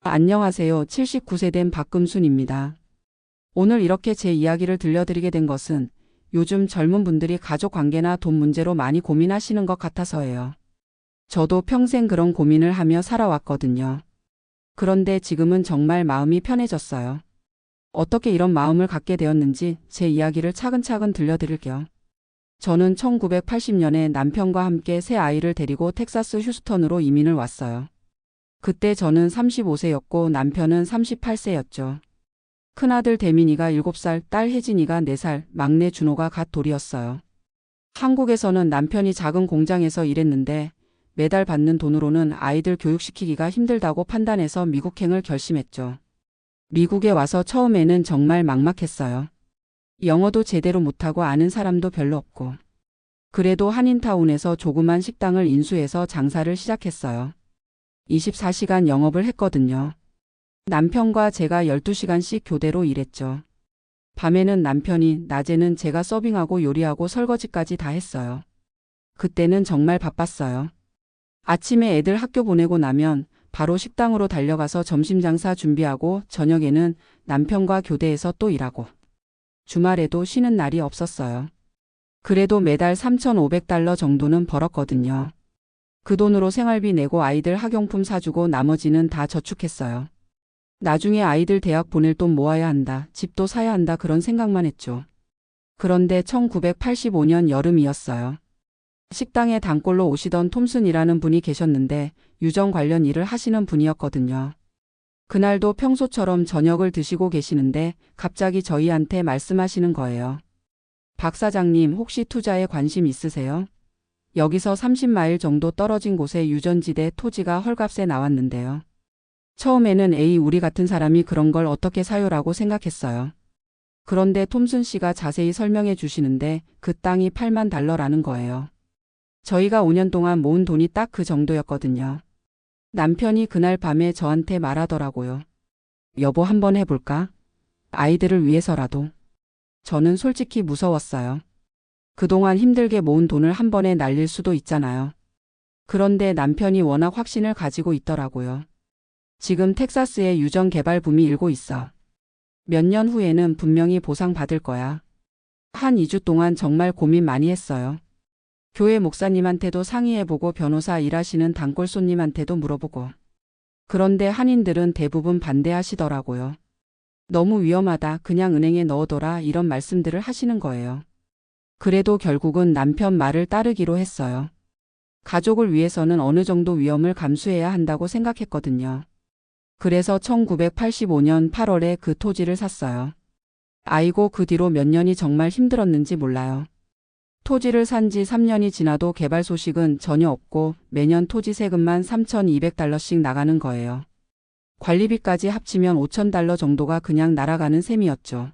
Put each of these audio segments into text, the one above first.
안녕하세요. 79세 된 박금순입니다. 오늘 이렇게 제 이야기를 들려드리게 된 것은 요즘 젊은 분들이 가족 관계나 돈 문제로 많이 고민하시는 것 같아서예요. 저도 평생 그런 고민을 하며 살아왔거든요. 그런데 지금은 정말 마음이 편해졌어요. 어떻게 이런 마음을 갖게 되었는지 제 이야기를 차근차근 들려드릴게요. 저는 1980년에 남편과 함께 새 아이를 데리고 텍사스 휴스턴으로 이민을 왔어요. 그때 저는 35세였고 남편은 38세였죠. 큰아들 대민이가 7살, 딸 혜진이가 4살, 막내 준호가 갓 돌이었어요. 한국에서는 남편이 작은 공장에서 일했는데 매달 받는 돈으로는 아이들 교육시키기가 힘들다고 판단해서 미국행을 결심했죠. 미국에 와서 처음에는 정말 막막했어요. 영어도 제대로 못하고 아는 사람도 별로 없고. 그래도 한인타운에서 조그만 식당을 인수해서 장사를 시작했어요. 24시간 영업을 했거든요. 남편과 제가 12시간씩 교대로 일했죠. 밤에는 남편이, 낮에는 제가 서빙하고 요리하고 설거지까지 다 했어요. 그때는 정말 바빴어요. 아침에 애들 학교 보내고 나면 바로 식당으로 달려가서 점심 장사 준비하고 저녁에는 남편과 교대에서 또 일하고 주말에도 쉬는 날이 없었어요. 그래도 매달 3,500달러 정도는 벌었거든요. 그 돈으로 생활비 내고 아이들 학용품 사주고 나머지는 다 저축했어요. 나중에 아이들 대학 보낼 돈 모아야 한다, 집도 사야 한다 그런 생각만 했죠. 그런데 1985년 여름이었어요. 식당에 단골로 오시던 톰슨이라는 분이 계셨는데 유정 관련 일을 하시는 분이었거든요. 그날도 평소처럼 저녁을 드시고 계시는데 갑자기 저희한테 말씀하시는 거예요. 박 사장님, 혹시 투자에 관심 있으세요? 여기서 30마일 정도 떨어진 곳에 유전지대 토지가 헐값에 나왔는데요. 처음에는 에이, 우리 같은 사람이 그런 걸 어떻게 사요라고 생각했어요. 그런데 톰슨 씨가 자세히 설명해 주시는데 그 땅이 8만 달러라는 거예요. 저희가 5년 동안 모은 돈이 딱 그 정도였거든요. 남편이 그날 밤에 저한테 말하더라고요. 여보, 한번 해볼까? 아이들을 위해서라도. 저는 솔직히 무서웠어요. 그동안 힘들게 모은 돈을 한 번에 날릴 수도 있잖아요. 그런데 남편이 워낙 확신을 가지고 있더라고요. 지금 텍사스에 유전 개발 붐이 일고 있어. 몇 년 후에는 분명히 보상받을 거야. 한 2주 동안 정말 고민 많이 했어요. 교회 목사님한테도 상의해보고 변호사 일하시는 단골 손님한테도 물어보고. 그런데 한인들은 대부분 반대하시더라고요. 너무 위험하다, 그냥 은행에 넣어둬라 이런 말씀들을 하시는 거예요. 그래도 결국은 남편 말을 따르기로 했어요. 가족을 위해서는 어느 정도 위험을 감수해야 한다고 생각했거든요. 그래서 1985년 8월에 그 토지를 샀어요. 아이고, 그 뒤로 몇 년이 정말 힘들었는지 몰라요. 토지를 산 지 3년이 지나도 개발 소식은 전혀 없고 매년 토지 세금만 3,200달러씩 나가는 거예요. 관리비까지 합치면 5,000달러 정도가 그냥 날아가는 셈이었죠.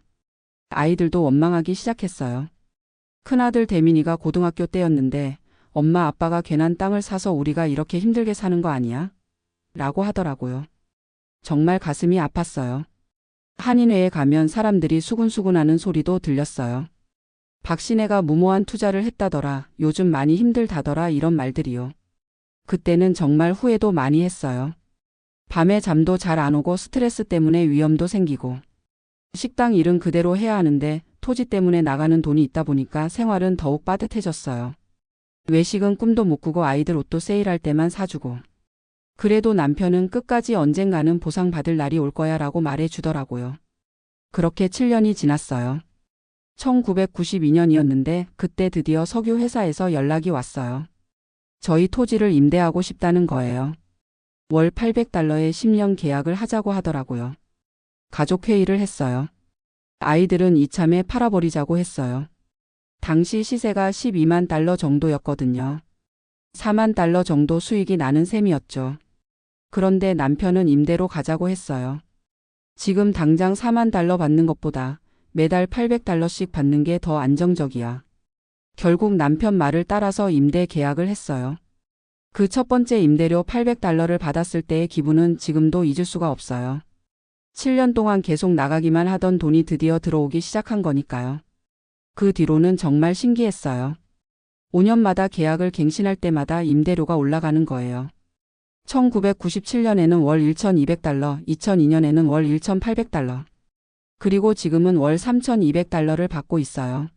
아이들도 원망하기 시작했어요. 큰아들 대민이가 고등학교 때였는데 엄마 아빠가 괜한 땅을 사서 우리가 이렇게 힘들게 사는 거 아니야? 라고 하더라고요. 정말 가슴이 아팠어요. 한인회에 가면 사람들이 수군수군하는 소리도 들렸어요. 박신혜가 무모한 투자를 했다더라, 요즘 많이 힘들다더라 이런 말들이요. 그때는 정말 후회도 많이 했어요. 밤에 잠도 잘 안 오고 스트레스 때문에 위염도 생기고. 식당 일은 그대로 해야 하는데 토지 때문에 나가는 돈이 있다 보니까 생활은 더욱 빠듯해졌어요. 외식은 꿈도 못 꾸고 아이들 옷도 세일할 때만 사주고. 그래도 남편은 끝까지 언젠가는 보상받을 날이 올 거야 라고 말해 주더라고요. 그렇게 7년이 지났어요. 1992년이었는데 그때 드디어 석유 회사에서 연락이 왔어요. 저희 토지를 임대하고 싶다는 거예요. 월 800달러에 10년 계약을 하자고 하더라고요. 가족회의를 했어요. 아이들은 이참에 팔아버리자고 했어요. 당시 시세가 12만 달러 정도였거든요. 4만 달러 정도 수익이 나는 셈이었죠. 그런데 남편은 임대로 가자고 했어요. 지금 당장 4만 달러 받는 것보다 매달 800달러씩 받는 게 더 안정적이야. 결국 남편 말을 따라서 임대 계약을 했어요. 그 첫 번째 임대료 800달러를 받았을 때의 기분은 지금도 잊을 수가 없어요. 7년 동안 계속 나가기만 하던 돈이 드디어 들어오기 시작한 거니까요. 그 뒤로는 정말 신기했어요. 5년마다 계약을 갱신할 때마다 임대료가 올라가는 거예요. 1997년에는 월 1,200달러, 2002년에는 월 1,800달러. 그리고 지금은 월 3,200달러를 받고 있어요.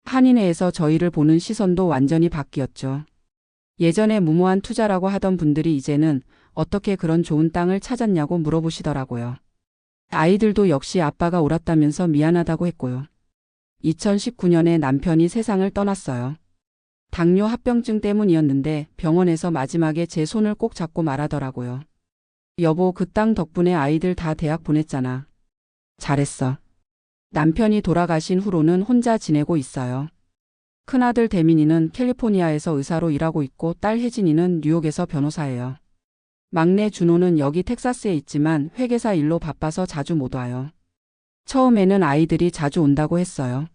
한인회에서 저희를 보는 시선도 완전히 바뀌었죠. 예전에 무모한 투자라고 하던 분들이 이제는 어떻게 그런 좋은 땅을 찾았냐고 물어보시더라고요. 아이들도 역시 아빠가 옳았다면서 미안하다고 했고요. 2019년에 남편이 세상을 떠났어요. 당뇨 합병증 때문이었는데 병원에서 마지막에 제 손을 꼭 잡고 말하더라고요. 여보, 그 땅 덕분에 아이들 다 대학 보냈잖아. 잘했어. 남편이 돌아가신 후로는 혼자 지내고 있어요. 큰아들 대민이는 캘리포니아에서 의사로 일하고 있고 딸 혜진이는 뉴욕에서 변호사예요. 막내 준호는 여기 텍사스에 있지만 회계사 일로 바빠서 자주 못 와요. 처음에는 아이들이 자주 온다고 했어요.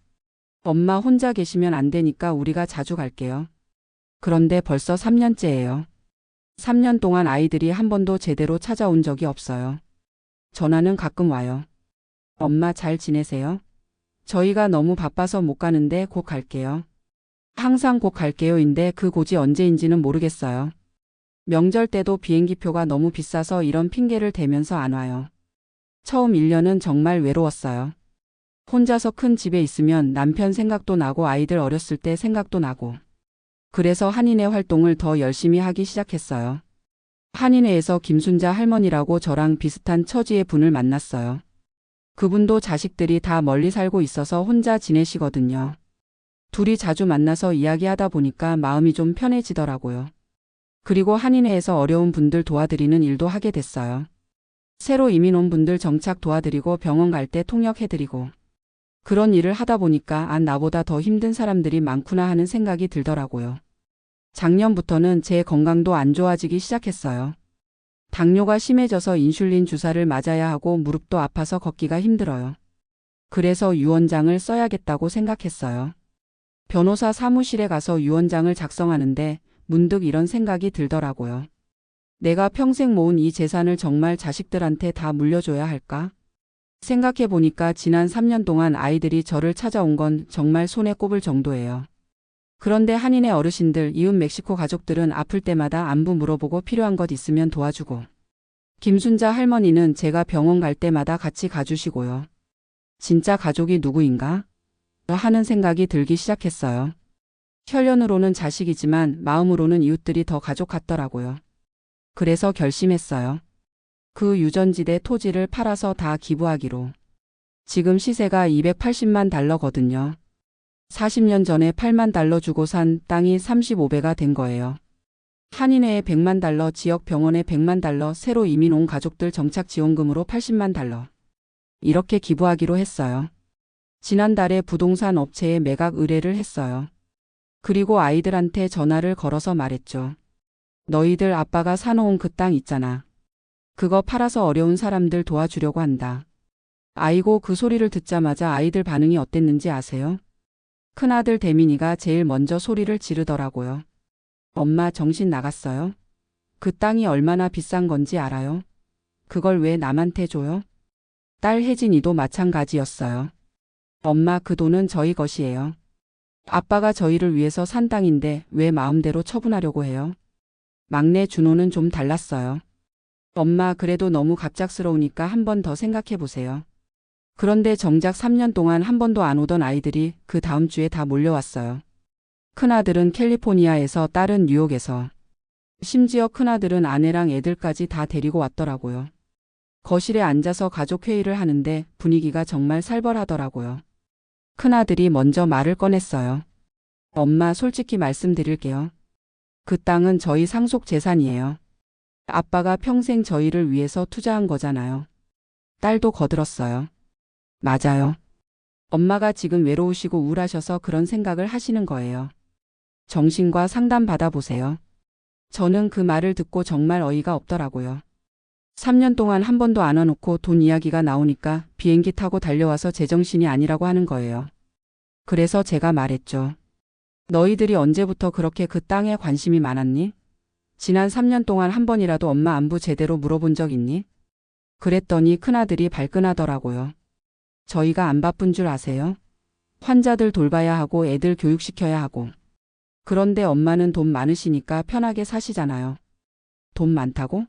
엄마 혼자 계시면 안 되니까 우리가 자주 갈게요. 그런데 벌써 3년째예요. 3년 동안 아이들이 한 번도 제대로 찾아온 적이 없어요. 전화는 가끔 와요. 엄마 잘 지내세요? 저희가 너무 바빠서 못 가는데 곧 갈게요. 항상 곧 갈게요인데 그 곧이 언제인지는 모르겠어요. 명절 때도 비행기표가 너무 비싸서 이런 핑계를 대면서 안 와요. 처음 1년은 정말 외로웠어요. 혼자서 큰 집에 있으면 남편 생각도 나고 아이들 어렸을 때 생각도 나고. 그래서 한인회 활동을 더 열심히 하기 시작했어요. 한인회에서 김순자 할머니라고 저랑 비슷한 처지의 분을 만났어요. 그분도 자식들이 다 멀리 살고 있어서 혼자 지내시거든요. 둘이 자주 만나서 이야기하다 보니까 마음이 좀 편해지더라고요. 그리고 한인회에서 어려운 분들 도와드리는 일도 하게 됐어요. 새로 이민 온 분들 정착 도와드리고 병원 갈 때 통역해드리고. 그런 일을 하다 보니까 나보다 더 힘든 사람들이 많구나 하는 생각이 들더라고요. 작년부터는 제 건강도 안 좋아지기 시작했어요. 당뇨가 심해져서 인슐린 주사를 맞아야 하고 무릎도 아파서 걷기가 힘들어요. 그래서 유언장을 써야겠다고 생각했어요. 변호사 사무실에 가서 유언장을 작성하는데 문득 이런 생각이 들더라고요. 내가 평생 모은 이 재산을 정말 자식들한테 다 물려줘야 할까? 생각해 보니까 지난 3년 동안 아이들이 저를 찾아온 건 정말 손에 꼽을 정도예요. 그런데 한인의 어르신들, 이웃 멕시코 가족들은 아플 때마다 안부 물어보고 필요한 것 있으면 도와주고. 김순자 할머니는 제가 병원 갈 때마다 같이 가주시고요. 진짜 가족이 누구인가? 하는 생각이 들기 시작했어요. 혈연으로는 자식이지만 마음으로는 이웃들이 더 가족 같더라고요. 그래서 결심했어요. 그 유전지대 토지를 팔아서 다 기부하기로. 지금 시세가 280만 달러거든요. 40년 전에 8만 달러 주고 산 땅이 35배가 된 거예요. 한인회에 100만 달러, 지역 병원에 100만 달러, 새로 이민 온 가족들 정착 지원금으로 80만 달러. 이렇게 기부하기로 했어요. 지난달에 부동산 업체에 매각 의뢰를 했어요. 그리고 아이들한테 전화를 걸어서 말했죠. 너희들 아빠가 사놓은 그 땅 있잖아. 그거 팔아서 어려운 사람들 도와주려고 한다. 아이고, 그 소리를 듣자마자 아이들 반응이 어땠는지 아세요? 큰아들 대민이가 제일 먼저 소리를 지르더라고요. 엄마 정신 나갔어요? 그 땅이 얼마나 비싼 건지 알아요? 그걸 왜 남한테 줘요? 딸 혜진이도 마찬가지였어요. 엄마, 그 돈은 저희 것이에요. 아빠가 저희를 위해서 산 땅인데 왜 마음대로 처분하려고 해요? 막내 준호는 좀 달랐어요. 엄마, 그래도 너무 갑작스러우니까 한 번 더 생각해 보세요. 그런데 정작 3년 동안 한 번도 안 오던 아이들이 그 다음 주에 다 몰려왔어요. 큰아들은 캘리포니아에서, 딸은 뉴욕에서. 심지어 큰아들은 아내랑 애들까지 다 데리고 왔더라고요. 거실에 앉아서 가족 회의를 하는데 분위기가 정말 살벌하더라고요. 큰아들이 먼저 말을 꺼냈어요. 엄마, 솔직히 말씀드릴게요. 그 땅은 저희 상속 재산이에요. 아빠가 평생 저희를 위해서 투자한 거잖아요. 딸도 거들었어요. 맞아요. 엄마가 지금 외로우시고 우울하셔서 그런 생각을 하시는 거예요. 정신과 상담 받아보세요. 저는 그 말을 듣고 정말 어이가 없더라고요. 3년 동안 한 번도 안 와놓고 돈 이야기가 나오니까 비행기 타고 달려와서 제정신이 아니라고 하는 거예요. 그래서 제가 말했죠. 너희들이 언제부터 그렇게 그 땅에 관심이 많았니? 지난 3년 동안 한 번이라도 엄마 안부 제대로 물어본 적 있니? 그랬더니 큰아들이 발끈하더라고요. 저희가 안 바쁜 줄 아세요? 환자들 돌봐야 하고 애들 교육시켜야 하고. 그런데 엄마는 돈 많으시니까 편하게 사시잖아요. 돈 많다고?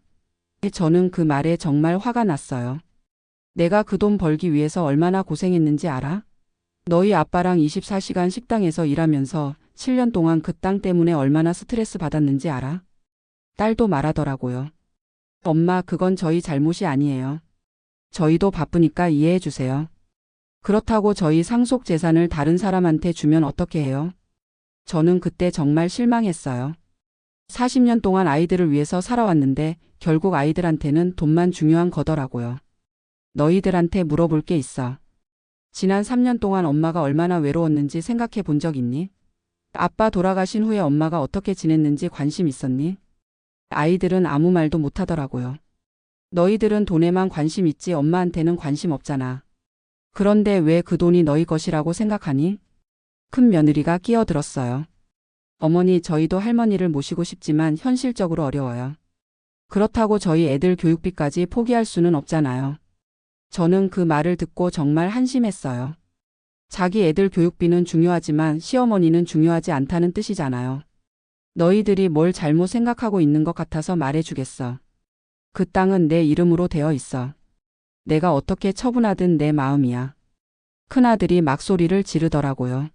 저는 그 말에 정말 화가 났어요. 내가 그 돈 벌기 위해서 얼마나 고생했는지 알아? 너희 아빠랑 24시간 식당에서 일하면서 7년 동안 그 땅 때문에 얼마나 스트레스 받았는지 알아? 딸도 말하더라고요. 엄마, 그건 저희 잘못이 아니에요. 저희도 바쁘니까 이해해 주세요. 그렇다고 저희 상속 재산을 다른 사람한테 주면 어떻게 해요? 저는 그때 정말 실망했어요. 40년 동안 아이들을 위해서 살아왔는데 결국 아이들한테는 돈만 중요한 거더라고요. 너희들한테 물어볼 게 있어. 지난 3년 동안 엄마가 얼마나 외로웠는지 생각해 본 적 있니? 아빠 돌아가신 후에 엄마가 어떻게 지냈는지 관심 있었니? 아이들은 아무 말도 못 하더라고요. 너희들은 돈에만 관심 있지 엄마한테는 관심 없잖아. 그런데 왜 그 돈이 너희 것이라고 생각하니? 큰 며느리가 끼어들었어요. 어머니, 저희도 할머니를 모시고 싶지만 현실적으로 어려워요. 그렇다고 저희 애들 교육비까지 포기할 수는 없잖아요. 저는 그 말을 듣고 정말 한심했어요. 자기 애들 교육비는 중요하지만 시어머니는 중요하지 않다는 뜻이잖아요. 너희들이 뭘 잘못 생각하고 있는 것 같아서 말해주겠어. 그 땅은 내 이름으로 되어 있어. 내가 어떻게 처분하든 내 마음이야. 큰아들이 막 소리를 지르더라고요.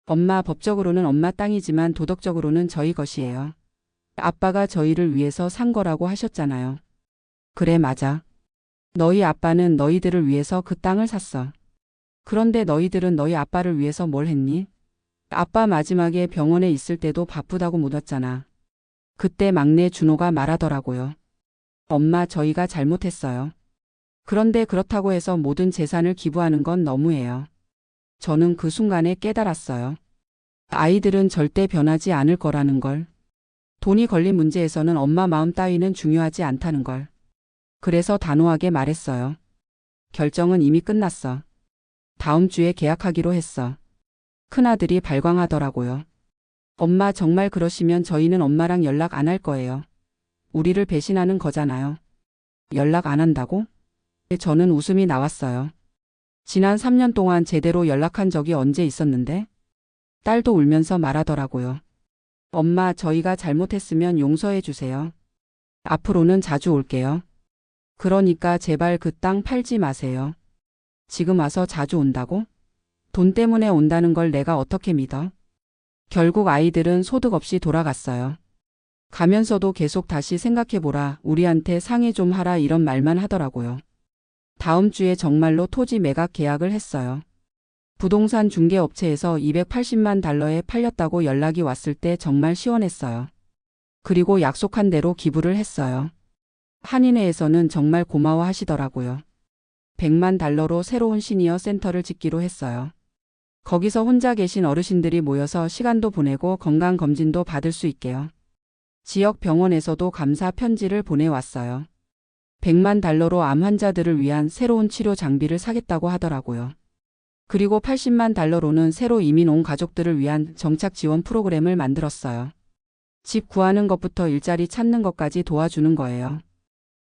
엄마, 법적으로는 엄마 땅이지만 도덕적으로는 저희 것이에요. 아빠가 저희를 위해서 산 거라고 하셨잖아요. 그래, 맞아. 너희 아빠는 너희들을 위해서 그 땅을 샀어. 그런데 너희들은 너희 아빠를 위해서 뭘 했니? 아빠 마지막에 병원에 있을 때도 바쁘다고 못 왔잖아. 그때 막내 준호가 말하더라고요. 엄마, 저희가 잘못했어요. 그런데 그렇다고 해서 모든 재산을 기부하는 건 너무해요. 저는 그 순간에 깨달았어요. 아이들은 절대 변하지 않을 거라는 걸. 돈이 걸린 문제에서는 엄마 마음 따위는 중요하지 않다는 걸. 그래서 단호하게 말했어요. 결정은 이미 끝났어. 다음 주에 계약하기로 했어. 큰아들이 발광하더라고요. 엄마, 정말 그러시면 저희는 엄마랑 연락 안 할 거예요. 우리를 배신하는 거잖아요. 연락 안 한다고? 저는 웃음이 나왔어요. 지난 3년 동안 제대로 연락한 적이 언제 있었는데? 딸도 울면서 말하더라고요. 엄마, 저희가 잘못했으면 용서해 주세요. 앞으로는 자주 올게요. 그러니까 제발 그 땅 팔지 마세요. 지금 와서 자주 온다고? 돈 때문에 온다는 걸 내가 어떻게 믿어? 결국 아이들은 소득 없이 돌아갔어요. 가면서도 계속 다시 생각해보라, 우리한테 상의 좀 하라 이런 말만 하더라고요. 다음 주에 정말로 토지 매각 계약을 했어요. 부동산 중개업체에서 280만 달러에 팔렸다고 연락이 왔을 때 정말 시원했어요. 그리고 약속한 대로 기부를 했어요. 한인회에서는 정말 고마워하시더라고요. 100만 달러로 새로운 시니어 센터를 짓기로 했어요. 거기서 혼자 계신 어르신들이 모여서 시간도 보내고 건강검진도 받을 수 있게요. 지역 병원에서도 감사 편지를 보내왔어요. 100만 달러로 암 환자들을 위한 새로운 치료 장비를 사겠다고 하더라고요. 그리고 80만 달러로는 새로 이민 온 가족들을 위한 정착 지원 프로그램을 만들었어요. 집 구하는 것부터 일자리 찾는 것까지 도와주는 거예요.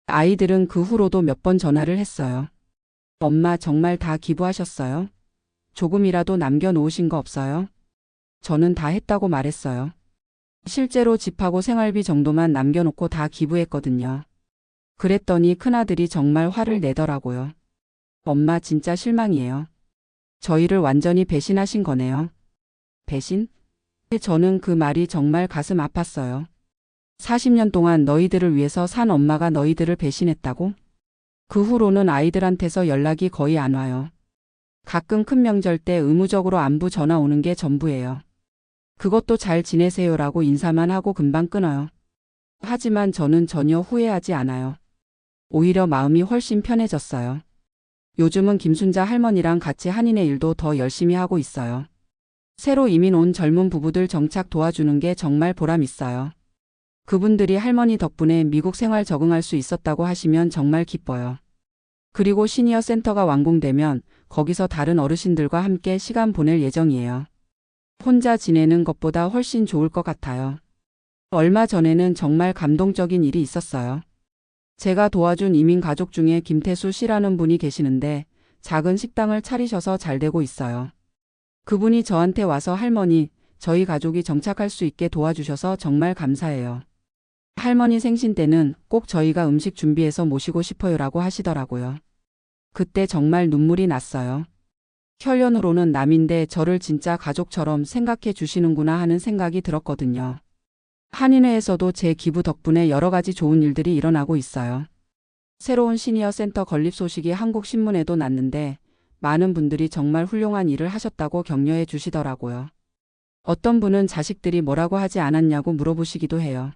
아이들은 그 후로도 몇 번 전화를 했어요. 엄마, 정말 다 기부하셨어요? 조금이라도 남겨놓으신 거 없어요? 저는 다 했다고 말했어요. 실제로 집하고 생활비 정도만 남겨놓고 다 기부했거든요. 그랬더니 큰아들이 정말 화를 내더라고요. 엄마, 진짜 실망이에요. 저희를 완전히 배신하신 거네요. 배신? 저는 그 말이 정말 가슴 아팠어요. 40년 동안 너희들을 위해서 산 엄마가 너희들을 배신했다고? 그 후로는 아이들한테서 연락이 거의 안 와요. 가끔 큰 명절 때 의무적으로 안부 전화 오는 게 전부예요. 그것도 잘 지내세요라고 인사만 하고 금방 끊어요. 하지만 저는 전혀 후회하지 않아요. 오히려 마음이 훨씬 편해졌어요. 요즘은 김순자 할머니랑 같이 한인의 일도 더 열심히 하고 있어요. 새로 이민 온 젊은 부부들 정착 도와주는 게 정말 보람 있어요. 그분들이 할머니 덕분에 미국 생활 적응할 수 있었다고 하시면 정말 기뻐요. 그리고 시니어 센터가 완공되면 거기서 다른 어르신들과 함께 시간 보낼 예정이에요. 혼자 지내는 것보다 훨씬 좋을 것 같아요. 얼마 전에는 정말 감동적인 일이 있었어요. 제가 도와준 이민 가족 중에 김태수 씨라는 분이 계시는데 작은 식당을 차리셔서 잘 되고 있어요. 그분이 저한테 와서 할머니, 저희 가족이 정착할 수 있게 도와주셔서 정말 감사해요. 할머니 생신 때는 꼭 저희가 음식 준비해서 모시고 싶어요라고 하시더라고요. 그때 정말 눈물이 났어요. 혈연으로는 남인데 저를 진짜 가족처럼 생각해 주시는구나 하는 생각이 들었거든요. 한인회에서도 제 기부 덕분에 여러 가지 좋은 일들이 일어나고 있어요. 새로운 시니어 센터 건립 소식이 한국 신문에도 났는데 많은 분들이 정말 훌륭한 일을 하셨다고 격려해 주시더라고요. 어떤 분은 자식들이 뭐라고 하지 않았냐고 물어보시기도 해요.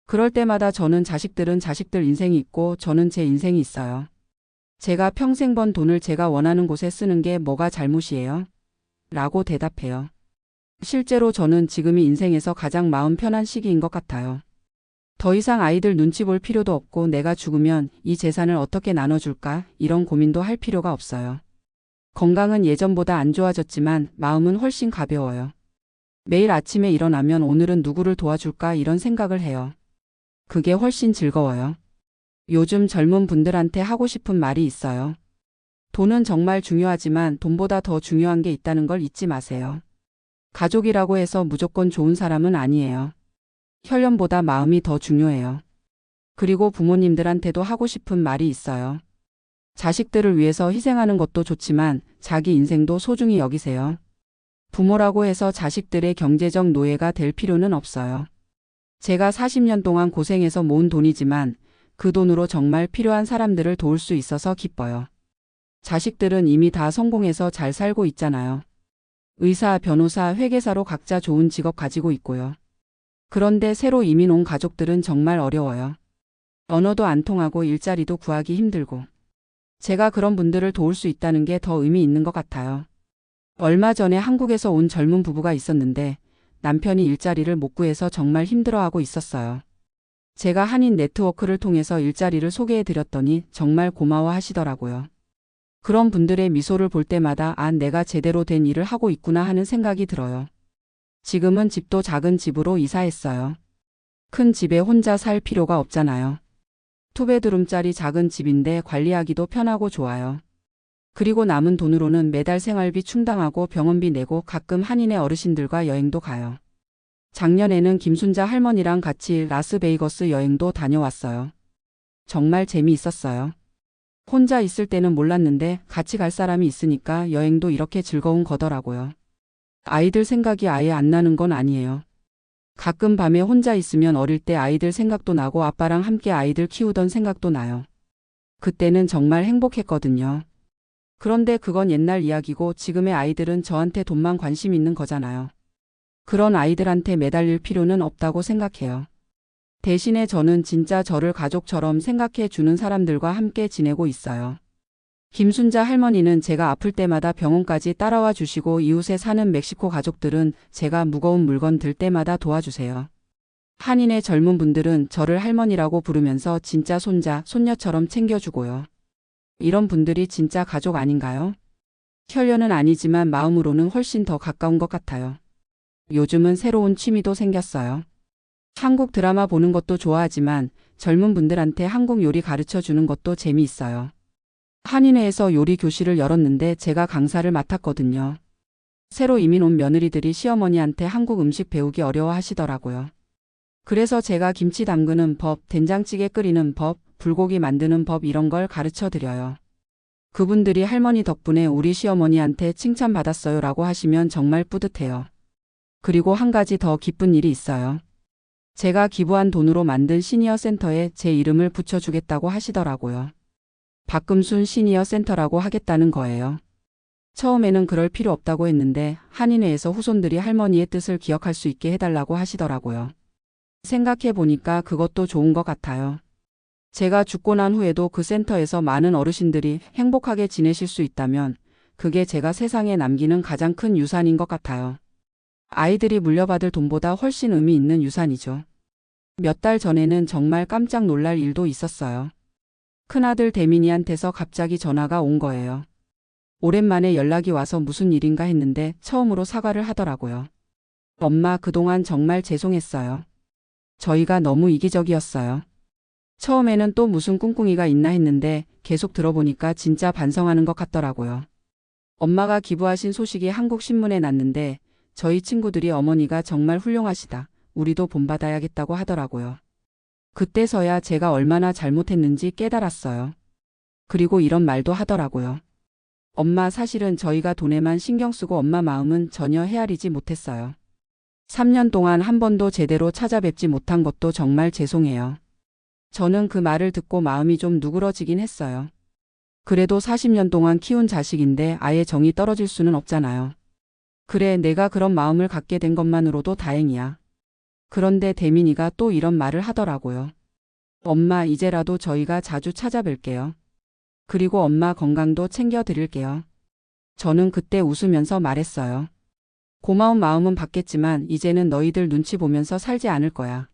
그럴 때마다 저는 자식들은 자식들 인생이 있고 저는 제 인생이 있어요. 제가 평생 번 돈을 제가 원하는 곳에 쓰는 게 뭐가 잘못이에요? 라고 대답해요. 실제로 저는 지금이 인생에서 가장 마음 편한 시기인 것 같아요. 더 이상 아이들 눈치 볼 필요도 없고 내가 죽으면 이 재산을 어떻게 나눠줄까 이런 고민도 할 필요가 없어요. 건강은 예전보다 안 좋아졌지만 마음은 훨씬 가벼워요. 매일 아침에 일어나면 오늘은 누구를 도와줄까 이런 생각을 해요. 그게 훨씬 즐거워요. 요즘 젊은 분들한테 하고 싶은 말이 있어요. 돈은 정말 중요하지만 돈보다 더 중요한 게 있다는 걸 잊지 마세요. 가족이라고 해서 무조건 좋은 사람은 아니에요. 혈연보다 마음이 더 중요해요. 그리고 부모님들한테도 하고 싶은 말이 있어요. 자식들을 위해서 희생하는 것도 좋지만 자기 인생도 소중히 여기세요. 부모라고 해서 자식들의 경제적 노예가 될 필요는 없어요. 제가 40년 동안 고생해서 모은 돈이지만 그 돈으로 정말 필요한 사람들을 도울 수 있어서 기뻐요. 자식들은 이미 다 성공해서 잘 살고 있잖아요. 의사, 변호사, 회계사로 각자 좋은 직업 가지고 있고요. 그런데 새로 이민 온 가족들은 정말 어려워요. 언어도 안 통하고 일자리도 구하기 힘들고. 제가 그런 분들을 도울 수 있다는 게 더 의미 있는 것 같아요. 얼마 전에 한국에서 온 젊은 부부가 있었는데 남편이 일자리를 못 구해서 정말 힘들어하고 있었어요. 제가 한인 네트워크를 통해서 일자리를 소개해 드렸더니 정말 고마워 하시더라고요. 그런 분들의 미소를 볼 때마다 내가 제대로 된 일을 하고 있구나 하는 생각이 들어요. 지금은 집도 작은 집으로 이사했어요. 큰 집에 혼자 살 필요가 없잖아요. 투베드룸짜리 작은 집인데 관리하기도 편하고 좋아요. 그리고 남은 돈으로는 매달 생활비 충당하고 병원비 내고 가끔 한인의 어르신들과 여행도 가요. 작년에는 김순자 할머니랑 같이 라스베이거스 여행도 다녀왔어요. 정말 재미있었어요. 혼자 있을 때는 몰랐는데 같이 갈 사람이 있으니까 여행도 이렇게 즐거운 거더라고요. 아이들 생각이 아예 안 나는 건 아니에요. 가끔 밤에 혼자 있으면 어릴 때 아이들 생각도 나고 아빠랑 함께 아이들 키우던 생각도 나요. 그때는 정말 행복했거든요. 그런데 그건 옛날 이야기고 지금의 아이들은 저한테 돈만 관심 있는 거잖아요. 그런 아이들한테 매달릴 필요는 없다고 생각해요. 대신에 저는 진짜 저를 가족처럼 생각해 주는 사람들과 함께 지내고 있어요. 김순자 할머니는 제가 아플 때마다 병원까지 따라와 주시고 이웃에 사는 멕시코 가족들은 제가 무거운 물건 들 때마다 도와주세요. 한인의 젊은 분들은 저를 할머니라고 부르면서 진짜 손자, 손녀처럼 챙겨주고요. 이런 분들이 진짜 가족 아닌가요? 혈연은 아니지만 마음으로는 훨씬 더 가까운 것 같아요. 요즘은 새로운 취미도 생겼어요. 한국 드라마 보는 것도 좋아하지만 젊은 분들한테 한국 요리 가르쳐 주는 것도 재미있어요. 한인회에서 요리 교실을 열었는데 제가 강사를 맡았거든요. 새로 이민 온 며느리들이 시어머니한테 한국 음식 배우기 어려워 하시더라고요. 그래서 제가 김치 담그는 법, 된장찌개 끓이는 법, 불고기 만드는 법 이런 걸 가르쳐 드려요. 그분들이 할머니 덕분에 우리 시어머니한테 칭찬받았어요 라고 하시면 정말 뿌듯해요. 그리고 한 가지 더 기쁜 일이 있어요. 제가 기부한 돈으로 만든 시니어 센터에 제 이름을 붙여주겠다고 하시더라고요. 박금순 시니어 센터라고 하겠다는 거예요. 처음에는 그럴 필요 없다고 했는데 한인회에서 후손들이 할머니의 뜻을 기억할 수 있게 해달라고 하시더라고요. 생각해 보니까 그것도 좋은 것 같아요. 제가 죽고 난 후에도 그 센터에서 많은 어르신들이 행복하게 지내실 수 있다면 그게 제가 세상에 남기는 가장 큰 유산인 것 같아요. 아이들이 물려받을 돈보다 훨씬 의미 있는 유산이죠. 몇 달 전에는 정말 깜짝 놀랄 일도 있었어요. 큰아들 대민이한테서 갑자기 전화가 온 거예요. 오랜만에 연락이 와서 무슨 일인가 했는데 처음으로 사과를 하더라고요. 엄마, 그동안 정말 죄송했어요. 저희가 너무 이기적이었어요. 처음에는 또 무슨 꿍꿍이가 있나 했는데 계속 들어보니까 진짜 반성하는 것 같더라고요. 엄마가 기부하신 소식이 한국 신문에 났는데 저희 친구들이 어머니가 정말 훌륭하시다. 우리도 본받아야겠다고 하더라고요. 그때서야 제가 얼마나 잘못했는지 깨달았어요. 그리고 이런 말도 하더라고요. 엄마, 사실은 저희가 돈에만 신경 쓰고 엄마 마음은 전혀 헤아리지 못했어요. 3년 동안 한 번도 제대로 찾아뵙지 못한 것도 정말 죄송해요. 저는 그 말을 듣고 마음이 좀 누그러지긴 했어요. 그래도 40년 동안 키운 자식인데 아예 정이 떨어질 수는 없잖아요. 그래, 내가 그런 마음을 갖게 된 것만으로도 다행이야. 그런데 대민이가 또 이런 말을 하더라고요. 엄마, 이제라도 저희가 자주 찾아뵐게요. 그리고 엄마 건강도 챙겨드릴게요. 저는 그때 웃으면서 말했어요. 고마운 마음은 받겠지만 이제는 너희들 눈치 보면서 살지 않을 거야.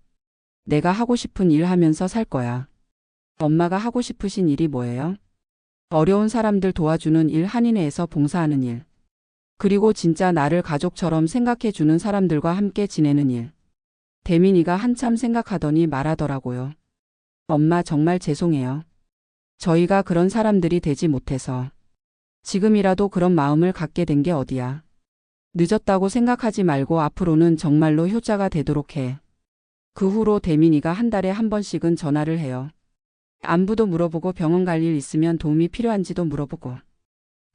내가 하고 싶은 일 하면서 살 거야. 엄마가 하고 싶으신 일이 뭐예요? 어려운 사람들 도와주는 일, 한인회에서 봉사하는 일. 그리고 진짜 나를 가족처럼 생각해 주는 사람들과 함께 지내는 일. 대민이가 한참 생각하더니 말하더라고요. 엄마, 정말 죄송해요. 저희가 그런 사람들이 되지 못해서. 지금이라도 그런 마음을 갖게 된 게 어디야. 늦었다고 생각하지 말고 앞으로는 정말로 효자가 되도록 해. 그 후로 대민이가 한 달에 한 번씩은 전화를 해요. 안부도 물어보고 병원 갈 일 있으면 도움이 필요한지도 물어보고.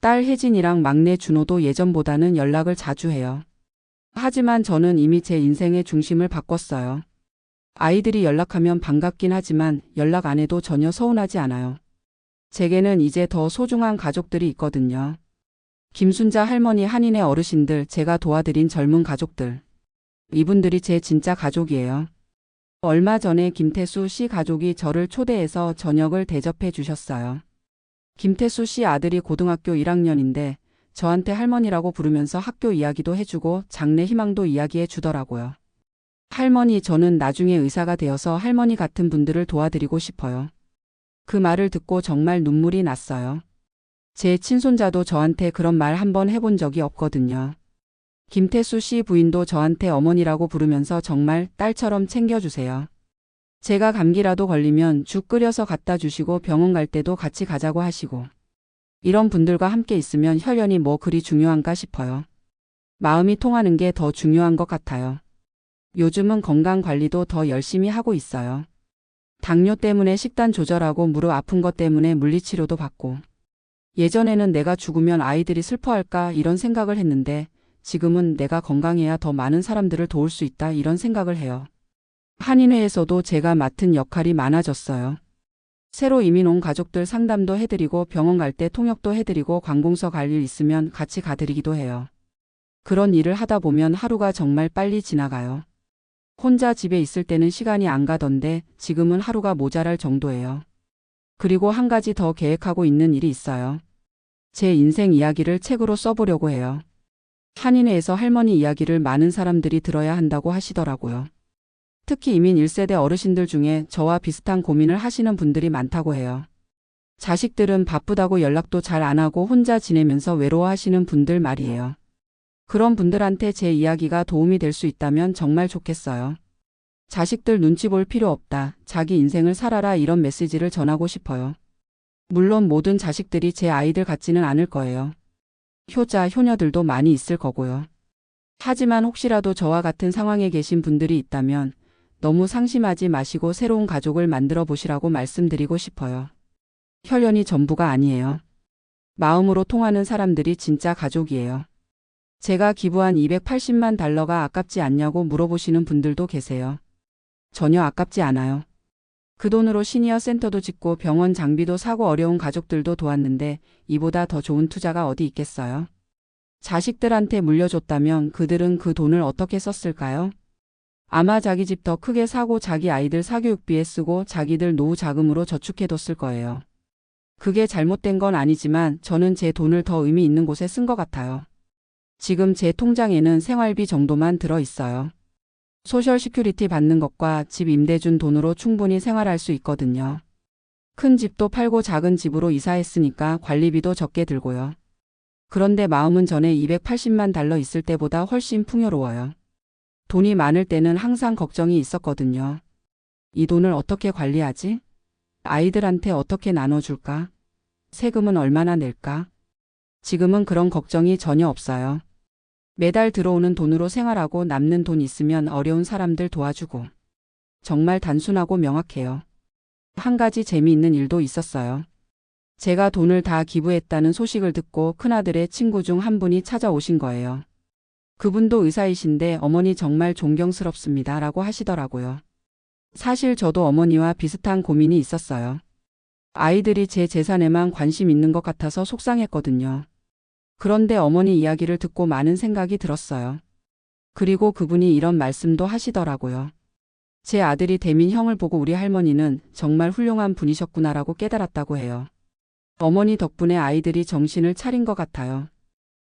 딸 혜진이랑 막내 준호도 예전보다는 연락을 자주 해요. 하지만 저는 이미 제 인생의 중심을 바꿨어요. 아이들이 연락하면 반갑긴 하지만 연락 안 해도 전혀 서운하지 않아요. 제게는 이제 더 소중한 가족들이 있거든요. 김순자 할머니, 한인의 어르신들, 제가 도와드린 젊은 가족들. 이분들이 제 진짜 가족이에요. 얼마 전에 김태수 씨 가족이 저를 초대해서 저녁을 대접해 주셨어요. 김태수 씨 아들이 고등학교 1학년인데 저한테 할머니라고 부르면서 학교 이야기도 해주고 장래 희망도 이야기해 주더라고요. 할머니, 저는 나중에 의사가 되어서 할머니 같은 분들을 도와드리고 싶어요. 그 말을 듣고 정말 눈물이 났어요. 제 친손자도 저한테 그런 말 한번 해본 적이 없거든요. 김태수 씨 부인도 저한테 어머니라고 부르면서 정말 딸처럼 챙겨주세요. 제가 감기라도 걸리면 죽 끓여서 갖다 주시고 병원 갈 때도 같이 가자고 하시고. 이런 분들과 함께 있으면 혈연이 뭐 그리 중요한가 싶어요. 마음이 통하는 게 더 중요한 것 같아요. 요즘은 건강 관리도 더 열심히 하고 있어요. 당뇨 때문에 식단 조절하고 무릎 아픈 것 때문에 물리치료도 받고. 예전에는 내가 죽으면 아이들이 슬퍼할까 이런 생각을 했는데 지금은 내가 건강해야 더 많은 사람들을 도울 수 있다 이런 생각을 해요. 한인회에서도 제가 맡은 역할이 많아졌어요. 새로 이민 온 가족들 상담도 해드리고 병원 갈 때 통역도 해드리고 관공서 갈 일 있으면 같이 가드리기도 해요. 그런 일을 하다 보면 하루가 정말 빨리 지나가요. 혼자 집에 있을 때는 시간이 안 가던데 지금은 하루가 모자랄 정도예요. 그리고 한 가지 더 계획하고 있는 일이 있어요. 제 인생 이야기를 책으로 써보려고 해요. 한인회에서 할머니 이야기를 많은 사람들이 들어야 한다고 하시더라고요. 특히 이민 1세대 어르신들 중에 저와 비슷한 고민을 하시는 분들이 많다고 해요. 자식들은 바쁘다고 연락도 잘 안 하고 혼자 지내면서 외로워하시는 분들 말이에요. 그런 분들한테 제 이야기가 도움이 될 수 있다면 정말 좋겠어요. 자식들 눈치 볼 필요 없다. 자기 인생을 살아라, 이런 메시지를 전하고 싶어요. 물론 모든 자식들이 제 아이들 같지는 않을 거예요. 효자, 효녀들도 많이 있을 거고요. 하지만 혹시라도 저와 같은 상황에 계신 분들이 있다면 너무 상심하지 마시고 새로운 가족을 만들어 보시라고 말씀드리고 싶어요. 혈연이 전부가 아니에요. 마음으로 통하는 사람들이 진짜 가족이에요. 제가 기부한 280만 달러가 아깝지 않냐고 물어보시는 분들도 계세요. 전혀 아깝지 않아요. 그 돈으로 시니어 센터도 짓고 병원 장비도 사고 어려운 가족들도 도왔는데 이보다 더 좋은 투자가 어디 있겠어요? 자식들한테 물려줬다면 그들은 그 돈을 어떻게 썼을까요? 아마 자기 집 더 크게 사고 자기 아이들 사교육비에 쓰고 자기들 노후 자금으로 저축해뒀을 거예요. 그게 잘못된 건 아니지만 저는 제 돈을 더 의미 있는 곳에 쓴 것 같아요. 지금 제 통장에는 생활비 정도만 들어 있어요. 소셜 시큐리티 받는 것과 집 임대 준 돈으로 충분히 생활할 수 있거든요. 큰 집도 팔고 작은 집으로 이사했으니까 관리비도 적게 들고요. 그런데 마음은 전에 280만 달러 있을 때보다 훨씬 풍요로워요. 돈이 많을 때는 항상 걱정이 있었거든요. 이 돈을 어떻게 관리하지? 아이들한테 어떻게 나눠줄까? 세금은 얼마나 낼까? 지금은 그런 걱정이 전혀 없어요. 매달 들어오는 돈으로 생활하고 남는 돈 있으면 어려운 사람들 도와주고 정말 단순하고 명확해요. 한 가지 재미있는 일도 있었어요. 제가 돈을 다 기부했다는 소식을 듣고 큰아들의 친구 중 한 분이 찾아오신 거예요. 그분도 의사이신데 어머니 정말 존경스럽습니다 라고 하시더라고요. 사실 저도 어머니와 비슷한 고민이 있었어요. 아이들이 제 재산에만 관심 있는 것 같아서 속상했거든요. 그런데 어머니 이야기를 듣고 많은 생각이 들었어요. 그리고 그분이 이런 말씀도 하시더라고요. 제 아들이 대민 형을 보고 우리 할머니는 정말 훌륭한 분이셨구나라고 깨달았다고 해요. 어머니 덕분에 아이들이 정신을 차린 것 같아요.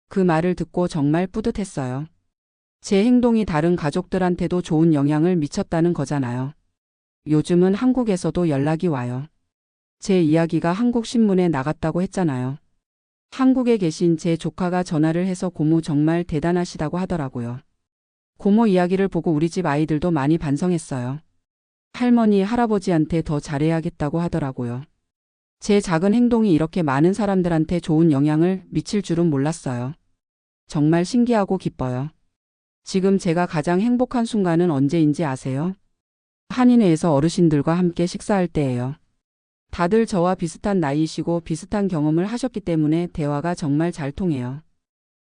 그 말을 듣고 정말 뿌듯했어요. 제 행동이 다른 가족들한테도 좋은 영향을 미쳤다는 거잖아요. 요즘은 한국에서도 연락이 와요. 제 이야기가 한국 신문에 나갔다고 했잖아요. 한국에 계신 제 조카가 전화를 해서 고모 정말 대단하시다고 하더라고요. 고모 이야기를 보고 우리 집 아이들도 많이 반성했어요. 할머니, 할아버지한테 더 잘해야겠다고 하더라고요. 제 작은 행동이 이렇게 많은 사람들한테 좋은 영향을 미칠 줄은 몰랐어요. 정말 신기하고 기뻐요. 지금 제가 가장 행복한 순간은 언제인지 아세요? 한인회에서 어르신들과 함께 식사할 때예요. 다들 저와 비슷한 나이이시고 비슷한 경험을 하셨기 때문에 대화가 정말 잘 통해요.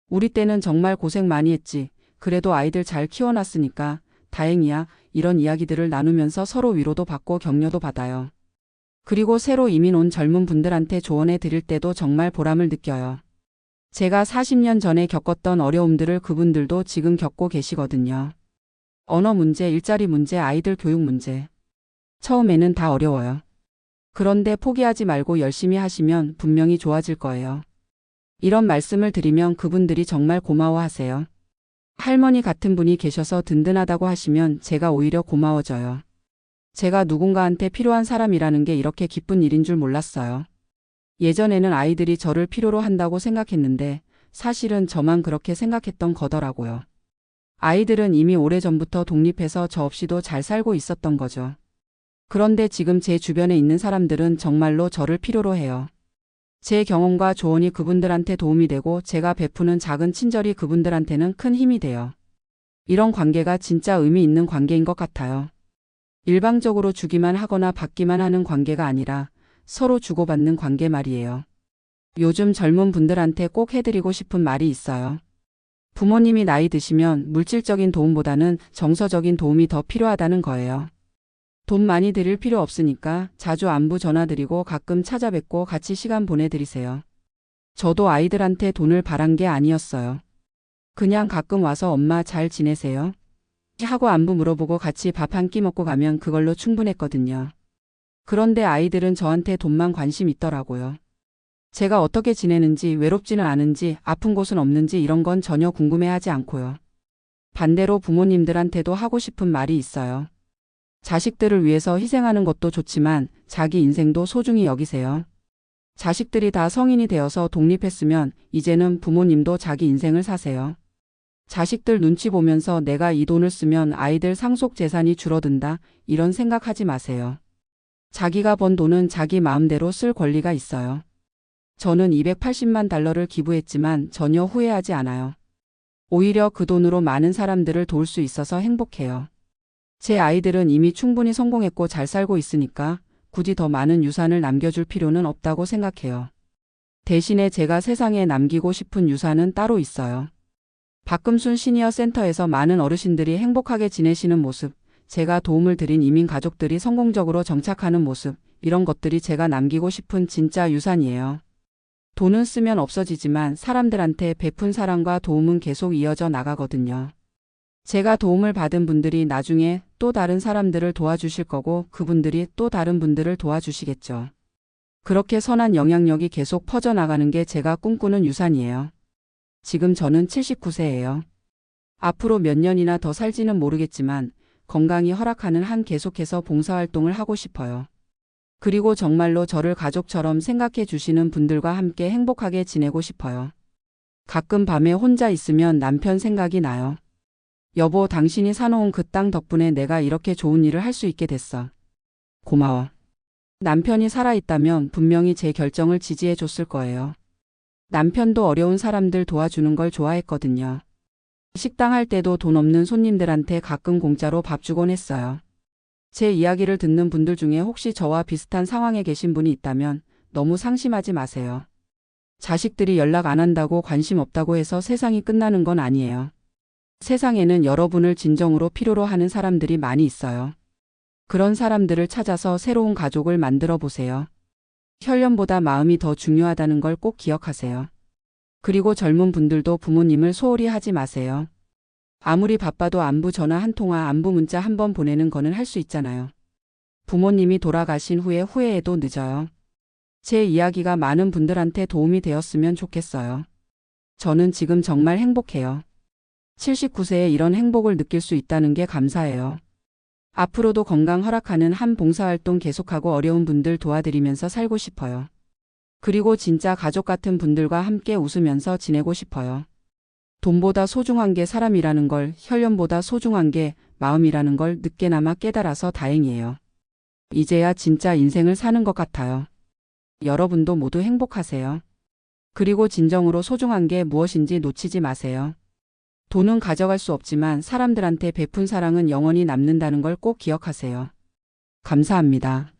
우리 때는 정말 고생 많이 했지. 그래도 아이들 잘 키워놨으니까 다행이야. 이런 이야기들을 나누면서 서로 위로도 받고 격려도 받아요. 그리고 새로 이민 온 젊은 분들한테 조언해 드릴 때도 정말 보람을 느껴요. 제가 40년 전에 겪었던 어려움들을 그분들도 지금 겪고 계시거든요. 언어 문제, 일자리 문제, 아이들 교육 문제. 처음에는 다 어려워요. 그런데 포기하지 말고 열심히 하시면 분명히 좋아질 거예요. 이런 말씀을 드리면 그분들이 정말 고마워하세요. 할머니 같은 분이 계셔서 든든하다고 하시면 제가 오히려 고마워져요. 제가 누군가한테 필요한 사람이라는 게 이렇게 기쁜 일인 줄 몰랐어요. 예전에는 아이들이 저를 필요로 한다고 생각했는데 사실은 저만 그렇게 생각했던 거더라고요. 아이들은 이미 오래전부터 독립해서 저 없이도 잘 살고 있었던 거죠. 그런데 지금 제 주변에 있는 사람들은 정말로 저를 필요로 해요. 제 경험과 조언이 그분들한테 도움이 되고 제가 베푸는 작은 친절이 그분들한테는 큰 힘이 돼요. 이런 관계가 진짜 의미 있는 관계인 것 같아요. 일방적으로 주기만 하거나 받기만 하는 관계가 아니라 서로 주고받는 관계 말이에요. 요즘 젊은 분들한테 꼭 해드리고 싶은 말이 있어요. 부모님이 나이 드시면 물질적인 도움보다는 정서적인 도움이 더 필요하다는 거예요. 돈 많이 드릴 필요 없으니까 자주 안부 전화드리고 가끔 찾아뵙고 같이 시간 보내드리세요. 저도 아이들한테 돈을 바란 게 아니었어요. 그냥 가끔 와서 엄마 잘 지내세요? 하고 안부 물어보고 같이 밥 한 끼 먹고 가면 그걸로 충분했거든요. 그런데 아이들은 저한테 돈만 관심 있더라고요. 제가 어떻게 지내는지, 외롭지는 않은지, 아픈 곳은 없는지 이런 건 전혀 궁금해하지 않고요. 반대로 부모님들한테도 하고 싶은 말이 있어요. 자식들을 위해서 희생하는 것도 좋지만 자기 인생도 소중히 여기세요. 자식들이 다 성인이 되어서 독립했으면 이제는 부모님도 자기 인생을 사세요. 자식들 눈치 보면서 내가 이 돈을 쓰면 아이들 상속 재산이 줄어든다 이런 생각하지 마세요. 자기가 번 돈은 자기 마음대로 쓸 권리가 있어요. 저는 280만 달러를 기부했지만 전혀 후회하지 않아요. 오히려 그 돈으로 많은 사람들을 도울 수 있어서 행복해요. 제 아이들은 이미 충분히 성공했고 잘 살고 있으니까 굳이 더 많은 유산을 남겨줄 필요는 없다고 생각해요. 대신에 제가 세상에 남기고 싶은 유산은 따로 있어요. 박금순 시니어 센터에서 많은 어르신들이 행복하게 지내시는 모습, 제가 도움을 드린 이민 가족들이 성공적으로 정착하는 모습, 이런 것들이 제가 남기고 싶은 진짜 유산이에요. 돈은 쓰면 없어지지만 사람들한테 베푼 사랑과 도움은 계속 이어져 나가거든요. 제가 도움을 받은 분들이 나중에 또 다른 사람들을 도와주실 거고 그분들이 또 다른 분들을 도와주시겠죠. 그렇게 선한 영향력이 계속 퍼져나가는 게 제가 꿈꾸는 유산이에요. 지금 저는 79세예요. 앞으로 몇 년이나 더 살지는 모르겠지만 건강이 허락하는 한 계속해서 봉사활동을 하고 싶어요. 그리고 정말로 저를 가족처럼 생각해 주시는 분들과 함께 행복하게 지내고 싶어요. 가끔 밤에 혼자 있으면 남편 생각이 나요. 여보, 당신이 사놓은 그 땅 덕분에 내가 이렇게 좋은 일을 할 수 있게 됐어. 고마워. 남편이 살아있다면 분명히 제 결정을 지지해 줬을 거예요. 남편도 어려운 사람들 도와주는 걸 좋아했거든요. 식당 할 때도 돈 없는 손님들한테 가끔 공짜로 밥 주곤 했어요. 제 이야기를 듣는 분들 중에 혹시 저와 비슷한 상황에 계신 분이 있다면 너무 상심하지 마세요. 자식들이 연락 안 한다고 관심 없다고 해서 세상이 끝나는 건 아니에요. 세상에는 여러분을 진정으로 필요로 하는 사람들이 많이 있어요. 그런 사람들을 찾아서 새로운 가족을 만들어 보세요. 혈연보다 마음이 더 중요하다는 걸 꼭 기억하세요. 그리고 젊은 분들도 부모님을 소홀히 하지 마세요. 아무리 바빠도 안부 전화 한 통화, 안부 문자 한 번 보내는 거는 할 수 있잖아요. 부모님이 돌아가신 후에 후회해도 늦어요. 제 이야기가 많은 분들한테 도움이 되었으면 좋겠어요. 저는 지금 정말 행복해요. 79세에 이런 행복을 느낄 수 있다는 게 감사해요. 앞으로도 건강 허락하는 한 봉사활동 계속하고 어려운 분들 도와드리면서 살고 싶어요. 그리고 진짜 가족 같은 분들과 함께 웃으면서 지내고 싶어요. 돈보다 소중한 게 사람이라는 걸, 혈연보다 소중한 게 마음이라는 걸 늦게나마 깨달아서 다행이에요. 이제야 진짜 인생을 사는 것 같아요. 여러분도 모두 행복하세요. 그리고 진정으로 소중한 게 무엇인지 놓치지 마세요. 돈은 가져갈 수 없지만 사람들한테 베푼 사랑은 영원히 남는다는 걸 꼭 기억하세요. 감사합니다.